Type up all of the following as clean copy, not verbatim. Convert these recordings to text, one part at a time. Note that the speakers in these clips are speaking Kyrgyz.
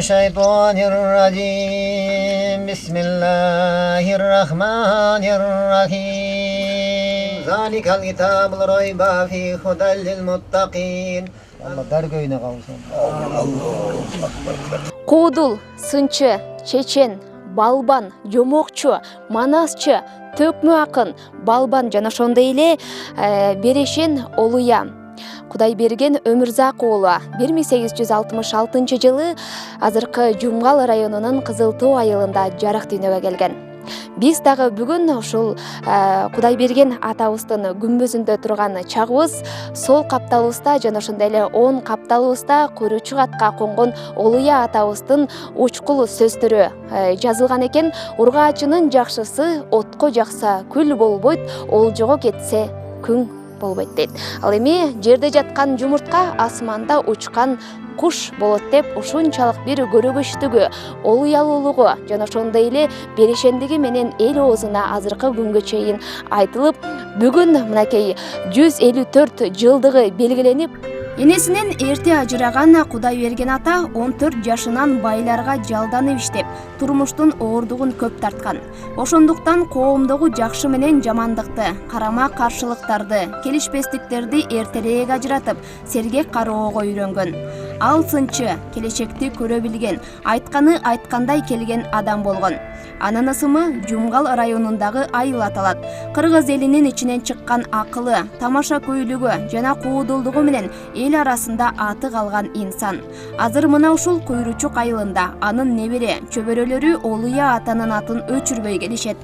الشيطان الرجيم بسم الله الرحمن الرحيم ذلك الكتاب لا ريب فيه هدى للمتقين Allah dargöyüne kavuşsun. Куудул, сынчы, чечен, балбан, жомокчу, манасчы, төкмө акын, балбан жана ошондой эле Берешен Олуя. Кудайберген Өмүрзак уулу 1866 жылы азыркы Жумгал районунун Кызыл Тоо айылында жарык дүйнөгө келген. Биз дагы бүгүн ушул Кудайберген атабыздын күмбөзүндө турган чагыбыз сол капталыбызда жана ошондой эле 10 капталыбызда көрүүчү катка конгон Олуя атабыздын учкул сөздөрү жазылган экен. Ургаачынын жакшысы отко жакса күл болбойт, олжого кетсе күң болбойт дейт. Ал эми жерде жаткан жумуртка асманда учкан куш болот деп ушунчалык бир көрөгөчтүгү, олуялуулугу жана ошондой эле берешендиги менен эл оозуна азыркы күнгө чейин айтылып, бүгүн мынакей 154 жылдыгы белгиленип, энесинен эрте ажыраган Кудайберген ата 14 жашынан байларга жалданып иштеп, турмуштун оордугун көп тарткан. Ошондуктан коомдогу жакшы менен жамандыкты, карама каршылыктарды, келишпестиктерди эртерээк ажыратып, сергек кароого үйрөнгөн. Ал сынчы, келечекти көрө билген, айтканы айткандай келген адам болгон. Анын ысымы Жумгал районундагы айыл аталат. Кыргыз элинин ичинен чыккан акылы, тамаша көйлүгү жана куудулдугу менен эл арасында аты калган инсан. Азыр мына ушул Куйручук айылында анын небере, чөбөрөлөрү Олуя атанын атын өчүрбөй келишет.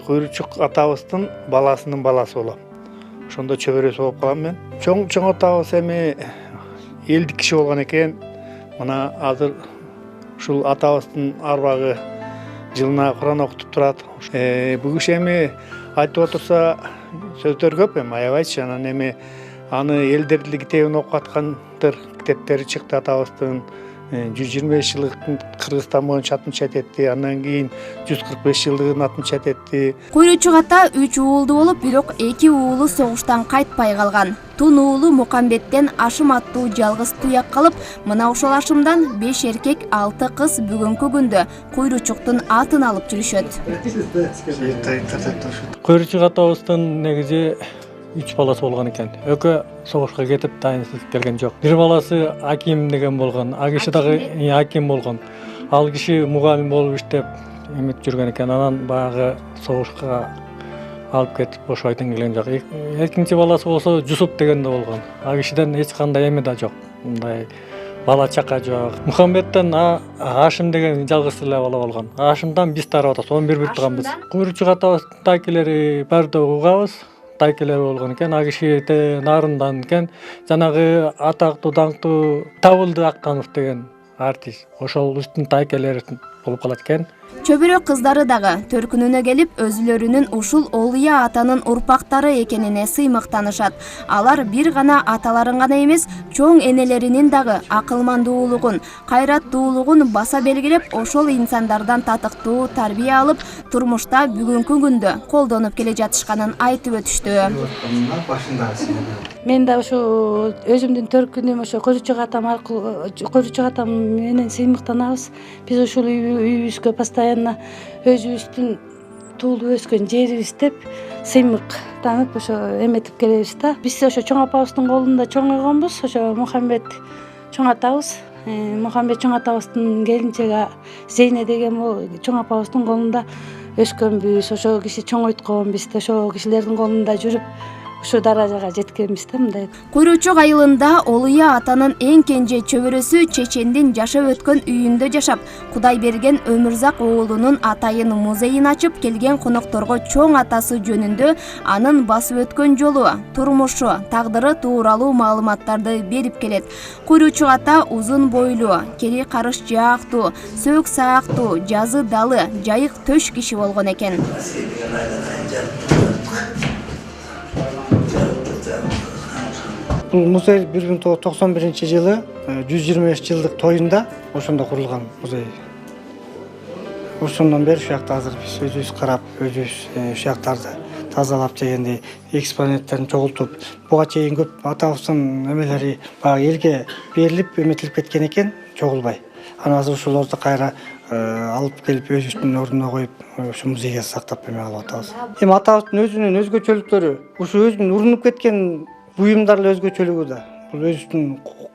Куйручук атабыздын баласынын баласы болом. Ошондо чөбөрөсү болуп калам мен. Чоң атабыз эми элдик киши болгон экен. Мына азыр ушул атабыздын арбагы жылына Куран окутуп турат. Бул киши эми айтып отурса сөздөр көп эми аябайчы. Анан эми аны элдердин китебин окуп аткандыр, китептери чыкты атабыздын. 125 жылдык Кыргызстан боюнча атын чет этти, андан кийин 145 жылдыгын атын чет этти. Куйручук ата 3 уулду болуп, бирок 2 уулу согуштан кайтпай калган. Тун уулу Мукамбеттен Ашым аттуу жалгыз туяк калып, мына ошол Ашымдан 5 эркек, 6 кыз бүгүнкү күндө Куйручуктун атын алып жүрүшөт. Куйручук атабыздын негизи 3 баласы болгон экен. Экөө согушка кетип дайынсыз келген жок. Бир баласы Аким деген болгон. А киши дагы Аким болгон. Ал киши мугалим болуп иштеп эмет жүргөн экен. Анан баягы согушка алып кетип бошойдон келген жок. Экинчи баласы болсо Жусуп деген да болгон. А кишиден эч кандай эме да жок. Мындай бала чака жок. Мухаммедтен Ашым деген жалгыз эле бала болгон. Ашымдан биз тарап атабыз. 11 бир турганбыз. Куйручук атабыздын тайкелери баарды угабыз. Тайкелер болгон экен. А киши нарындан экен. Жанагы атактуу даңктуу Табылды Акканов деген артист. Ошолдун тайкелери болуп калат экен. Чөбөрө кыздары дагы төркүнүнө келип, өзүлөрүнүн ушул Олуя атанын урпактары экенине сыймыктанышат. Алар бир гана аталарын гана эмес, чоң энелеринин дагы акылмандуулугун, кайраттуулугун баса белгилеп, ошол инсандардан татыктуу тарбия алып, турмушта бүгүнкү күндө колдонуп келе жатышканын айтып өтүштү. Мен да ошо өзүмдүн төркүнүм ошо Куйручук атам аркылуу, Куйручук атам менен сыймыктанабыз. Биз ушул үйүбүзгө постоянно өзүбүздүн туулуп өскөн жерибиз деп сыймыктанып ошо эметип келебиз да. Биз ошо чоң апабыздын колунда чоңойгонбуз. Ошо Мухаммед чоң атабыз, Мухаммед чоң атабыздын келинчеги Зейне деген чоң апабыздын колунда өскөнбүз. Ошо киши чоңойткон, биз ошо кишилердин колунда жүрүп ушу даражага жеткенбиз да мындай. Куйручук айылында Олуя атанын эң кенже чөбөрөсү чечендин жашап өткөн үйүндө жашап, Кудайберген Өмүрзак уулунун атайын музейин ачып, келген конокторго чоң атасы жөнүндө анын басып өткөн жолу, турмушу, тагдыры тууралуу маалыматтарды берип келет. Куйручук ата узун бойлуу, кери карыш жаактуу, сөөк саактуу, жазы далы, жайык төш киши болгон экен. Бул музей 1991 жылы 125 жылдык тоюнда ошондо курулган музей. Ошондон бери ушакта азыр биз өзүбүз карап, өзүбүз ушактарды тазалап дегендей экспоненттерин чогултуп буга чейин көп атабыздын эмелери баягы элге берилип эметилип кеткен экен, чогулбай. Анан азыр ошолорду кайра алып келип өзүбүздүн ордуна коюп ушу музейге сактап бермек кылып атабыз. Эми атабыздын өзүнүн өзгөчөлүктөрү, ушу өзүнүн урунуп кеткен буюмдар эле өзгөчөлүгү да. Бул өзүнүн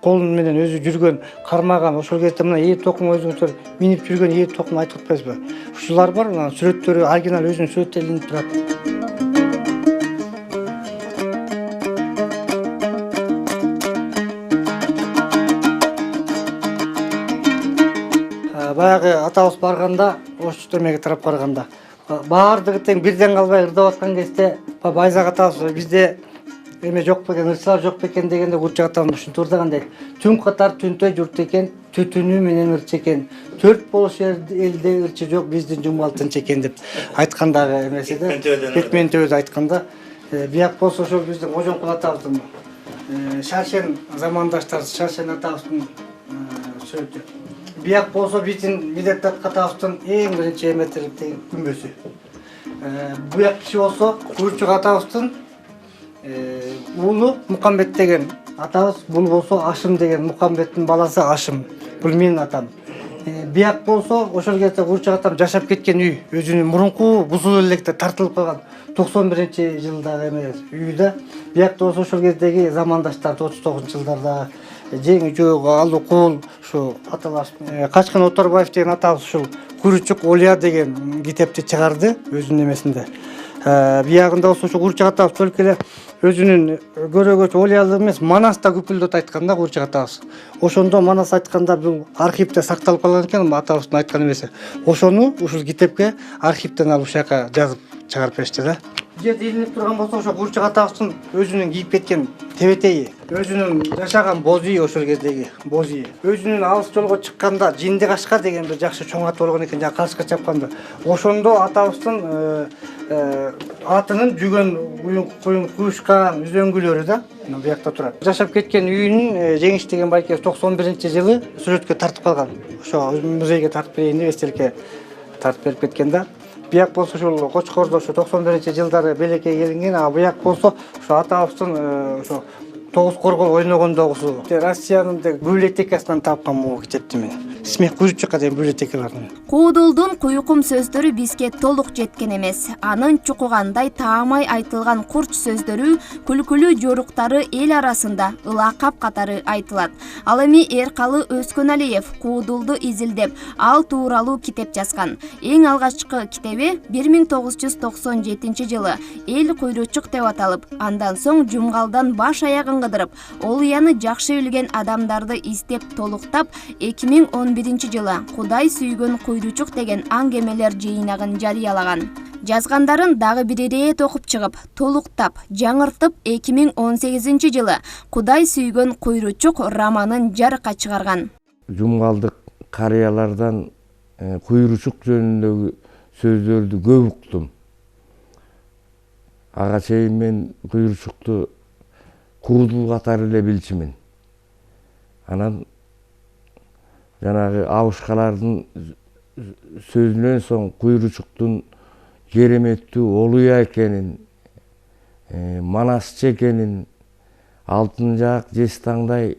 колу менен өзү жүргөн, кармаган, ошол кезде мына ээр токун өзүңүздөр минип жүргөн ээр токун айтып атпайсызбы? Ушулар бар, анан сүрөттөрү оригинал өзүнүн сүрөттөрү илинип турат. Баягы атабыз барганда, ош төрмеге тарап барганда, баардыгы тең бирден калбай ырдап аткан кезде, Байзак атабыз бизде эме жок бекен, ырчылар жок бекен дегенде Курчак атамыз ушинтип ырдагандай. Түн катар түнтөй журт экен, түтүнү менен ырчы экен. Төрт болуш элде ырчы жок, биздин жумгал тынч экен деп айткандагы эмеси да. Кетмен төбөдө айтканда, бияк болсо ошол биздин Кожомкул атабыздын Шаршен замандаштар, Шаршен атабыздын сүрөтү. Бияк болсо биздин Медет атабыздын эң биринчи эметиликтеги күмбөзү. Буяк киши болсо Курчак атабыздын уулу Мукамбет деген атабыз, бул болсо Ашым деген Мукамбеттин баласы Ашым. Бул менин атам. Бияк болсо ошол кезде Курчак атам жашап кеткен үй, өзүнүн мурунку бузулуп электе тартылып калган 91-жылдагы эме үйү да. Бияк болсо ошол кездеги замандаштар 39-жылдарда Жеңи жок, Алуу Кул, ушу аталаш Качкын Оторбаев деген атабыз ушул Курчук Олия деген китепти чыгарды өзүнүн эмесинде. Биягында болсо ушу Курчак атабыз өлүп эле өзүнүн көрөгөч Олиялык эмес, Манаста күпүлдөт айткан да Курчак атабыз. Ошондо Манас айтканда бул архивде сакталып калган экен, атабыздын айткан эмеси. Ошону ушул китепке архивден алып ушул жака жазып чыгарып беришти да. Жерде илинип турган болсо ошо Курчак атабыздын өзүнүн кийип кеткен тебетеги, өзүнүн жашаган боз үй, ошол кездеги боз үй. Өзүнүн алыс жолго чыкканда Жинди Кашкар деген бир жакшы чоң ат болгон экен, жана кашка чапканда. Ошондо атабыздын атынын жүгөн куюшкан үзөңгүлөрү да буякта турат. Жашап кеткен үйүнүн Жеңиш деген байке 91-жылы сүрөткө тартып калган. Ошо музейге тартып берейин деп эстеликке тартып берип кеткен да. Бияк болсо ушул Кочкордо ошо 91-жылдары белекке келинген, а буяк болсо ошо атабыздын ошо Тогуз Коргол ойногондогусу. Россиянын библиотекасынан тапкан бул китепти мен. Смех Курчакка деген библиотекалардан. Куудулдун куйкум сөздөрү бизге толук жеткен эмес. Анын чукугандай таамай айтылган курч сөздөрү, күлкүлүү жоруктары эл арасында ылакап катары айтылат. Ал эми Эркалы Өскөналиев Куудулду изилдеп, ал тууралуу китеп жазган. Эң алгачкы китеби 1997-жылы Эл куйручук деп аталып, андан соң жумгалдан баш аягын кыдырып, Олуяны жакшы билген адамдарды издеп толуктап, 2011-жылы Кудай сүйгөн куйручук деген аңгемелер жыйнагын жарыялаган. Жазгандарын дагы бир ирет окуп чыгып, толуктап, жаңыртып 2018-жылы Кудай сүйгөн куйручук романын жарыкка чыгарган. Жумгалдык карыялардан куйручук жөнүндөгү сөздөрдү көп уктум. Ага чейин мен куйручукту Куудул катары эле билчимин. Анан жанагы абышкалардын сөзүнөн соң куйручуктун кереметтүү Олуя экенин, Манасчы экенин, алтын жаак жестаңдай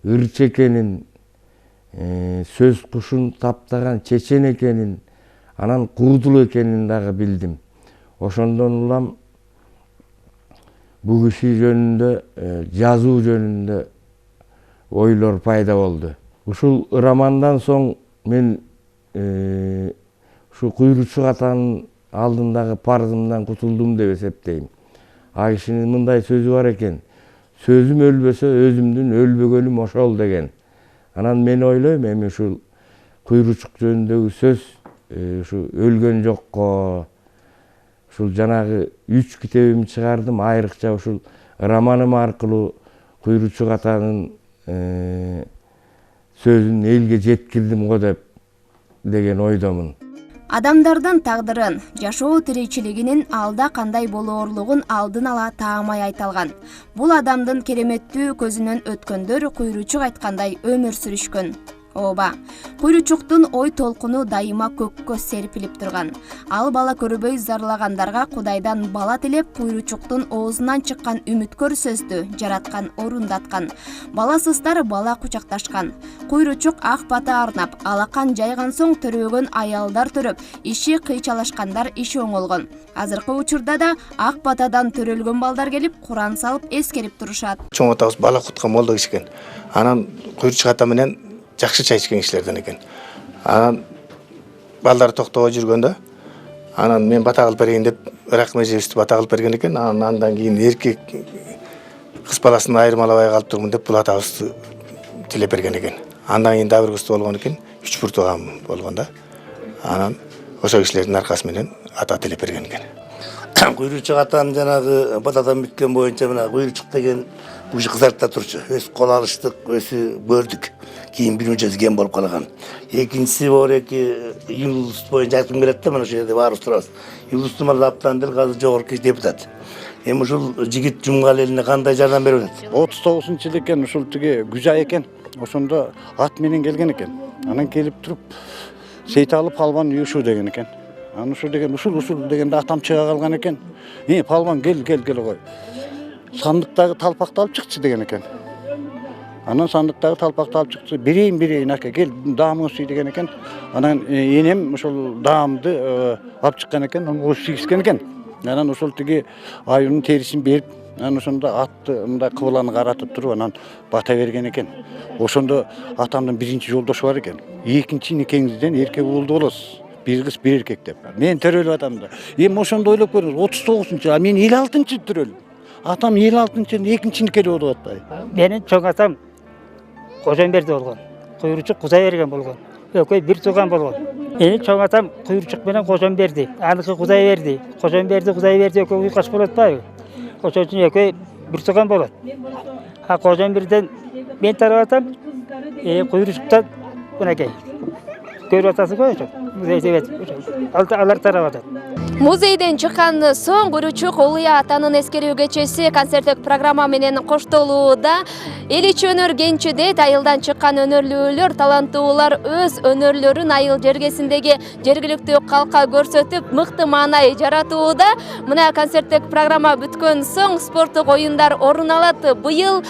ырчы экенин, сөз кушун таптаган чечен экенин, анан Куудул экенин дагы билдим. Ошондон улам бул киши жөнүндө, жазуу жөнүндө ойлор пайда болду. Ушул романдан соң мен ушу куйручук атанын алдындагы парызымдан кутулдум деп эсептейм. А кишинин мындай сөзү бар экен: сөзүм өлбөсө өзүмдүн өлбөгөнүм ошол деген. Анан мен ойлойм, эми ушул куйручук жөнүндөгү сөз ушу өлгөн жокко, ушул жанагы 3 китебимди чыгардым, айрыкча ушул романым аркылуу куйручук атанын сөзүн элге жеткирдим го деген ойдомун. Адамдардын тагдырын, жашоо тиричилигинин алда кандай болоорлугун алдын ала таамай айталган. Бул адамдын кереметтүү көзүнөн өткөндөр куйручук айткандай өмүр сүрүшкөн. Ооба, куйручуктун ой толкуну дайыма көккө серпилип турган. Ал бала көрбөй зарлагандарга Кудайдан бала тилеп, куйручуктун оозунан чыккан үмүткөр сөздү жараткан орундаткан. Баласыздар бала кучакташкан. Куйручук ак бата арнап, алакан жайган соң төрөгөн аялдар төрөп, иши кыйчалашкандар иши оңолгон. Азыркы учурда да ак батадан төрөлгөн балдар келип, Куран салып эскерип турушат. Чоң атабыз бала куткан молдо киши экен. Анан куйручук ата менен жакшы чай ичкен кишилерден экен. Анан балдар токтобой жүргөндө, анан мен бата кылып берейин деп Ырак межебизди бата кылып берген экен. Андан кийин эркек кыз баласын айырмалабай калып турмун деп бул атабызды тилеп берген экен. Андан кийин дагы бир кыз болгон экен, 3 бир тууган болгон да. Анан ошо кишилердин аркасы менен ата тилеп берген экен. Куйручук атам жанагы батадан бүткөн боюнча мына куйручук деген уже кызартта турчу. Өз кол алыштык, өзү көрдүк. Кийин биринчиси ген болуп калган. Экинчиси бар эки юлдуз боюнча айтып келет да, мына ошол жерде баарыбыз турабыз. Юлдуздун аптан дел азыр жогорку депутат. Эми ушул жигит Жумгал элине кандай жардам берип атат? 39-жылы экен, ушул тиги Күзай экен. Ошондо ат менен келген экен. Анан келип туруп Сейт алып палбан уюшу деген экен. Анан ушул деген ушул дегенде атам чыга калган экен. Палбан кел кой. Сандыктагы талпакты алып чыкчы деген экен. Анан сандыктагы талпакты алып чыкты. Берейин ака кел даамыңы сүй деген экен. Анан энем ошол даамды алып чыккан экен, аны сүйгүскөн экен. Анан ошол тиги аюунун терисин берип, анан ошондо атты мындай кыбыланы каратып туруп анан бата берген экен. Ошондо атамдын биринчи жолдошу бар экен. Экинчи никеңизден эркек уулду болосуз. Бир кыз бир эркек деп. Мен төрөлүп атамда. Эми ошондо ойлоп көрүңүз, 39-чы, а мен 56-чы төрөлүм. Атам 56-чы экинчи никеде болуп атпайбы? Менин чоң атам Кожомберди болгон. Куйручук Кузайберген болгон. Экөө бир тууган болгон. Менин чоң атам Куйручук менен Кожомберди, аныкы Кузайберди. Кожомберди, Кузайберди экөө уйкаш болот атпайбы? Ошон үчүн экөө бир тууган болот. А Кожомберден мен тарап атам, Куйручуктан мынакей. Көрүп атасыз го ошо. Алар тарап атат. Музейден чыккан соң Куйручук Улуя атанын эскерүү кечеси концерттик программа менен коштолууда. Эл ичи өнөр кенчиде айылдан чыккан өнөрлүүлөр, таланттуулар өз өнөрлөрүн айыл жергесиндеги жергиликтүү калкка көрсөтүп, мыкты маанай жаратууда. Мына концерттик программа бүткөн соң спорттук оюндар орун алат. Быйыл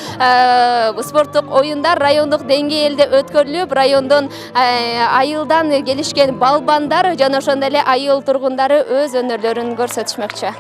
спорттук оюндар райондук деңгээлде өткөрүлүп, райондон айылдан келишкен балбандар жана ошондой эле айыл тургундары өз өнөрлөрүн көрсөтүшмөкчү.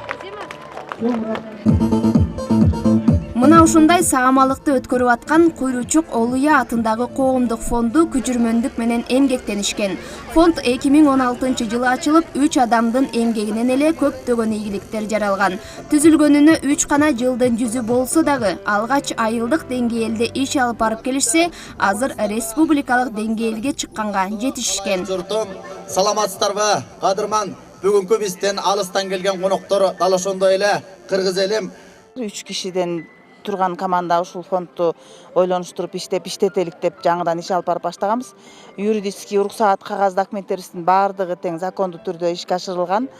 Мына ушундай саамалыкты өткөрүп аткан Куйручук Улуя атындагы коомдук фонду күчүрмөндүк менен эмгектенишкен. Фонд 2016-жылы ачылып, 3 адамдын эмгегинен эле көптөгөн ийгиликтер жаралган. Түзүлгөнүнө 3 гана жылдын жүзү болсо дагы, алгач айылдык деңгээлде иш алып барып келишсе, азыр республикалык деңгээлге чыкканга жетишкен. Журтум, саламатсыздарбы, кадырман. Бүгүнкү бизден алыстан келген коноктор дал ошондой эле кыргыз элим 3 кишиден турган команда ушул фондду ойлонуштуруп иштетелик деп жаңыдан иш алып барып баштаганбыз. Юридический уруксаат кагаз документтерибиздин баардыгы тең закондуу түрдө ишке ашырылган.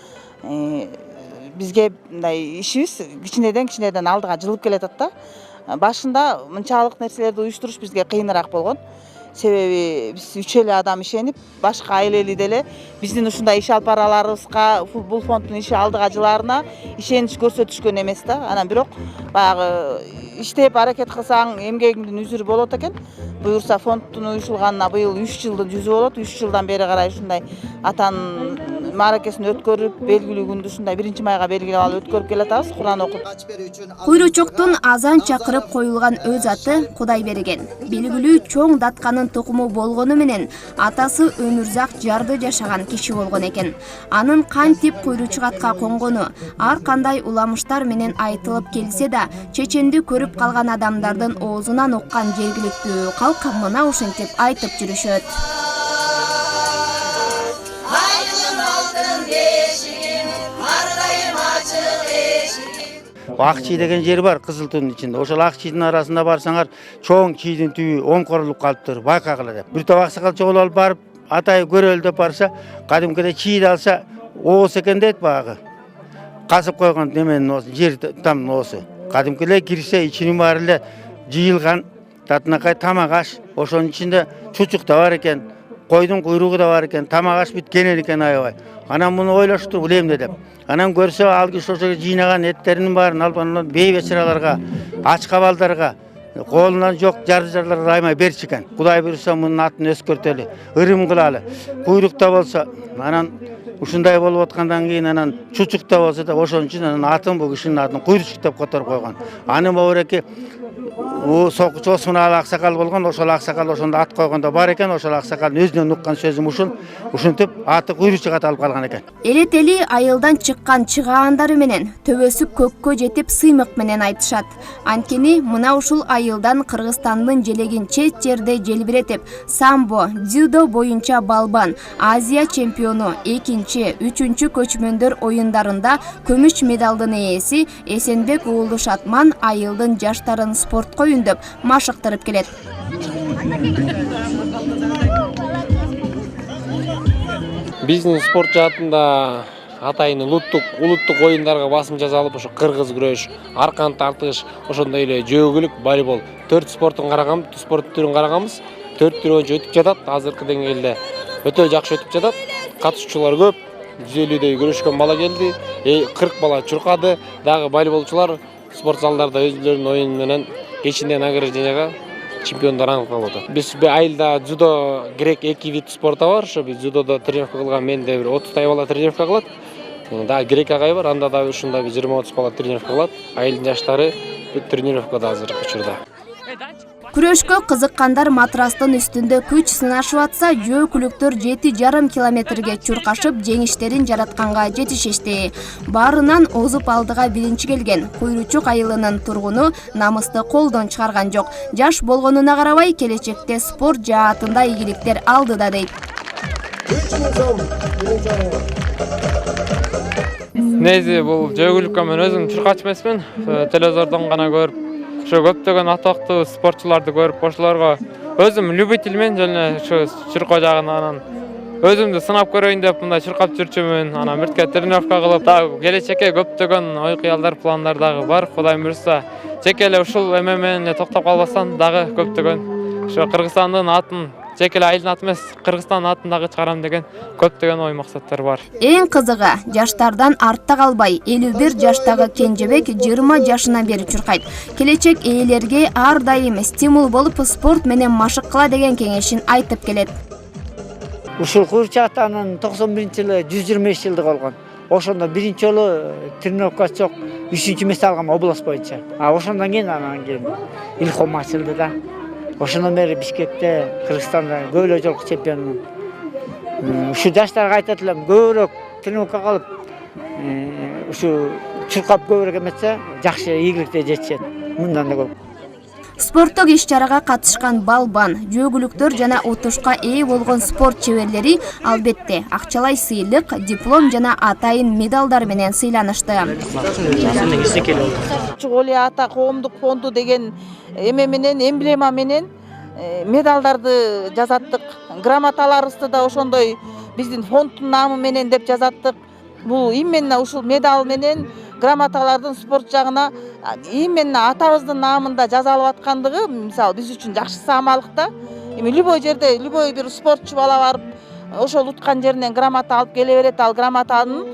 Бизге мындай ишибиз кичинеден алдыга жылып келатат да. Башында мынчалык нерселерди уюштуруш бизге кыйыныраак болгон. Себеби биз 3 эле адам ишенип, башка айлели деле биздин ушундай иш алып бараларыбызга, бул фонддун иши алдыга жылаарына ишенич көрсөтүшкөн эмес да. Анан бирок баягы иштеп аракет кылсаң эмгегиңдин үзүрү болот экен. Буюрса фонддун уюшулганына быйыл 3 жылдын жүзү болот. 3 жылдан бери карай ушундай атанын мааракесин өткөрүп, белгилүү күндү ушундай 1-майга белгилеп алып өткөрүп келатабыз. Куран окуп. Куйручуктун азан чакырып коюлган өз аты Кудайберген. Белгилүү чоң датканын тукуму болгону менен атасы өмүрзак жарды жашаган киши болгон экен. Анын кантип Куйручук атка конгону ар кандай уламыштар менен айтылып келсе да, чеченди көрүп калган адамдардын оозунан уккан жергиликтүү калк мына ушинтип айтып жүрүшөт. Ак чий деген жер бар Кызылтуунун ичинде. Ошол ак чийдин арасында барсаңар, чоң чийдин түбү оңкорулуп калыптыр, байкагыла деп. Бир топ аксакал чогул алып барып, атай көрөлү деп барса, кадимкиде чийди алса, ооз экен дейт багы. Касып койгон неменин оосу, жер тамдын оосу. Кадимкиле кирсе, ичинин баары эле жыйылган татынакай тамак аш, ошонун ичинде чучук да бар экен, койдун куйругу да бар экен, тамак аш бүткенен экен аябай. Анан муну ойлоштуруп элемде деп. Анан көрсө ал киши ошо жыйнаган эттеринин баарын алып анан бейбечараларга, ач кабалдарга колунан жок жарды-жарларды аймай берчү экен. Кудай буйруса мунун атын өскөртөлү, ырым кылалы. Куйрукта болсо, анан ушундай болуп аткандан кийин анан чучукта болсо да ошон үчүн анан атын бул кишинин атын Куйручук деп которуп койгон. Аны могуреки сокучу Осмоналы аксакал болгон, ошол аксакал ошондо ат койгондо бар экен, ошол аксакалдын өзүнөн уккан сөзүм ушинтип аты Куйручук аталып калган экен. Эретели айылдан чыккан чыгаандары менен төбөсү көккө жетип сыймык менен айтышат. Анткени мына ушул айылдан Кыргызстандын желегин чет жерде желбиретип, самбо, дзюдо боюнча балбан, Азия чемпиону, 2-3 көчмөндөр оюндарында күмүш медалдын ээси Эсенбек уулу Шатман айылдын жаштарын спортко үндөп машыктырып келет. Биздин спорт жаатында атайын улуттук оюндарга басым жасалып, ошо кыргыз күрөш, аркан тартыш, ошондой эле жөөгүлүк, волейбол 4 спорттун карагам, спорт түрүн караганбыз. 4 түр боюнча өтүп жатат. Азыркы деңгээлде өтө жакшы өтүп жатат. Катышуучулар көп. 150дөй күрөшкөн бала келди. 40 бала чуркады. Дагы волейболчулар спорт залдарда өзлөрүнүн оюну менен кечинде награжденияга чемпиондор аныкталып атат. Биз айылда дзюдо грек 2 вид спорта бар. Ошо биз дзюдодо тренировка кылган менде бир 30 бала тренировка кылат. Дагы грек агай бар, анда да ушунда 20-30 бала тренировка кылат. Айылдын жаштары бүт тренировкада азыркы учурда. Күрөшкө кызыккандар матрастын үстүндө күч сынашып атса, жөөкүлүктөр 7,5 километрге чуркашып жеңиштерин жаратканга жетишишти. Баарынан озуп алдыга биринчи келген Куйручук айылынын тургуну намысты колдон чыгарган жок. Жаш болгонуна карабай, келечекте спорт жаатында ийгиликтер алдыда дейт. Нези бул жөөкүлүккө мен өзүм чуркач эмесмин. Телевизордон гана көрүп, ошо көптөгөн атактуу спортчуларды көрүп, ошолорго өзүм любительмен жана ошо чуркоо жагынан өзүмдү сынап көрөйүн деп мындай чуркап жүрчүмүн. Анан бирке тренировка кылып, дагы келечекке көптөгөн ой кыялдар, пландар дагы бар. Кудайым буйруса, жеке эле ушул эме менен токтоп калбастан дагы көптөгөн ошо Кыргызстандын атын, жеке эле айылдын атын эмес, Кыргызстандын атын дагы чыгарам деген көптөгөн ой максаттар бар. Эң кызыгы, жаштардан артта калбай, 51 жаштагы Кенжебек 20 жашынан бери чуркайт. Келечек ээлерге ар дайым стимул болуп, спорт менен машык кыла деген кеңешин айтып келет. Ушул Куйручук атанын 91-жылы 125 жылдыгы болгон. Ошондо биринчи жолу тренировкасы жок, 3-чү месте алгам область боюнча. Ошондон кийин илхом ачылды да. Ошондон бери Бишкекте, Кыргызстанда көп эле жолку чемпионмун. Ушу жаштарга айтат элем, көбүрөөк тренировка кылып, ушу чуркап көбүрөөк эметсе, жакшы ийгиликке жетишет. Мындан да көп. Спорттук иш-чарага катышкан балбан, жөөкүлүктөр жана утушка ээ болгон спорт чеберлери албетте акчалай сыйлык, диплом жана атайын медалдар менен сыйланышты. Чуголи ата коомдук фонду деген эме менен, эмблема менен медалдарды жазаттык. Грамоталарыбызды да ошондой биздин фонддун наамы менен деп жазаттык. Бул именно ушул медал менен грамоталардын спорт жагына именно атабыздын наамында жазалып аткандыгы, мисалы, биз үчүн жакшы саамалык да. Эми любой жерде, любой бир спортчу бала барып, ошол уткан жеринен грамота алып келе берет. Ал грамотанын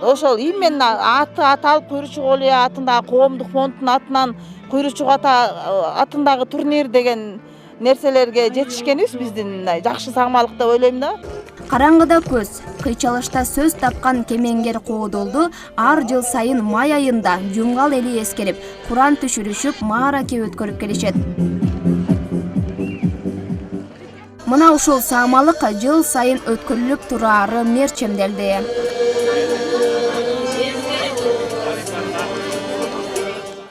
ошол именно аты аталып Куйручук Олия атындагы коомдук фонддун атынан Куйручук ата атындагы турнир деген нерселерге жетишкенибиз биздин жакшы саамалык деп ойлойм да. Караңгыда көз, кыйчалышта сөз тапкан кемеңгер коодолду ар жыл сайын май айында жумгал эли эскерип, Куран түшүрүшүп, маараке өткөрүп келишет. Мына ушул саамалык жыл сайын өткөрүлүп турары мерчемделди.